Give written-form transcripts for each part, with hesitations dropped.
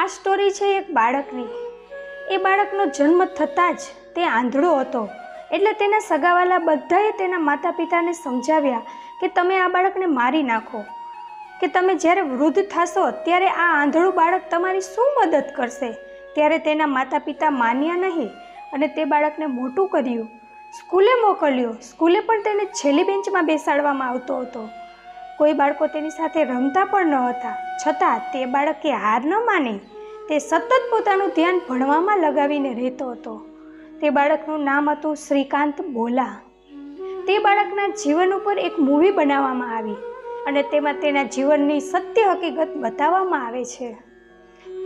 આ સ્ટોરી છે એક બાળકની. એ બાળકનો જન્મ થતાં જ તે આંધળો હતો. એટલે તેના સગાવાલા બધાએ તેના માતા પિતાને સમજાવ્યા કે તમે આ બાળકને મારી નાખો, કે તમે જ્યારે વૃદ્ધ થશો ત્યારે આ આંધળું બાળક તમારી શું મદદ કરશે. ત્યારે તેના માતા પિતા માન્યા નહીં અને તે બાળકને મોટું કર્યું, સ્કૂલે મોકલ્યો. સ્કૂલે પણ તેને છેલ્લી બેન્ચમાં બેસાડવામાં આવતો હતો. કોઈ બાળકો તેની સાથે રમતા પણ ન હતા. છતાં તે બાળકે હાર ન માની. તે સતત પોતાનું ધ્યાન ભણવામાં લગાવીને રહેતો હતો. તે બાળકનું નામ હતું શ્રીકાંત બોલા. તે બાળકના જીવન ઉપર એક મૂવી બનાવવામાં આવી અને તેમાં તેના જીવનની સત્ય હકીકત બતાવવામાં આવે છે.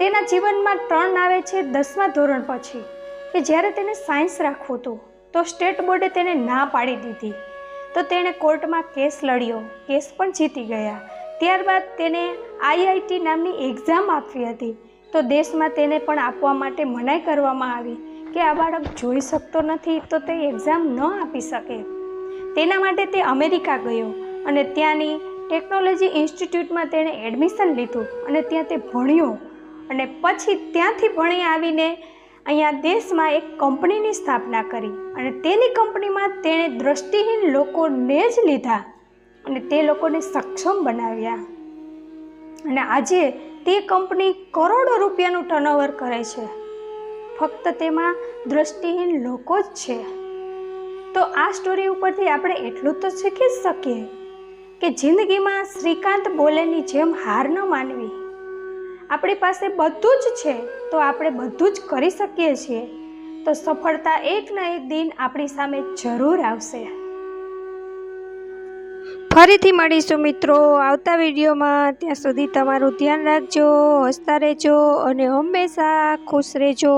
તેના જીવનમાં ટર્ન આવે છે 10મા ધોરણ પછી, કે જ્યારે તેને સાયન્સ રાખવું હતું તો સ્ટેટ બોર્ડે તેને ના પાડી દીધી. તો તેણે કોર્ટમાં કેસ લડ્યો, કેસ પણ જીતી ગયા. ત્યારબાદ તેને IIT નામની એક્ઝામ આપવી હતી. તો દેશમાં તેને પણ આપવા માટે મનાઈ કરવામાં આવી કે આ બાળક જોઈ શકતો નથી તો તે એક્ઝામ ન આપી શકે. તેના માટે તે અમેરિકા ગયો અને ત્યાંની ટેકનોલોજી ઇન્સ્ટિટ્યૂટમાં તેણે એડમિશન લીધું અને ત્યાં તે ભણ્યો. અને પછી ત્યાંથી ભણી આવીને અહીંયા દેશમાં એક કંપનીની સ્થાપના કરી અને તેની કંપનીમાં તેણે દૃષ્ટિહીન લોકોને જ લીધા અને તે લોકોને સક્ષમ બનાવ્યા. અને આજે તે કંપની કરોડો રૂપિયાનું ટર્નઓવર કરે છે. ફક્ત તેમાં દૃષ્ટિહીન લોકો જ છે. તો આ સ્ટોરી ઉપરથી આપણે એટલું તો શીખી જ શકીએ કે જિંદગીમાં શ્રીકાંત બોલેની જેમ હાર ન માનવી. આપણી પાસે બધું જ છે તો આપણે બધું જ કરી શકીએ છીએ. તો સફળતા એક ના એક દિન આપણી સામે જરૂર આવશે. ફરીથી મળીશું મિત્રો આવતા વિડીયોમાં. ત્યાં સુધી તમારું ધ્યાન રાખજો, હસતા રહેજો અને હંમેશા ખુશ રહેજો.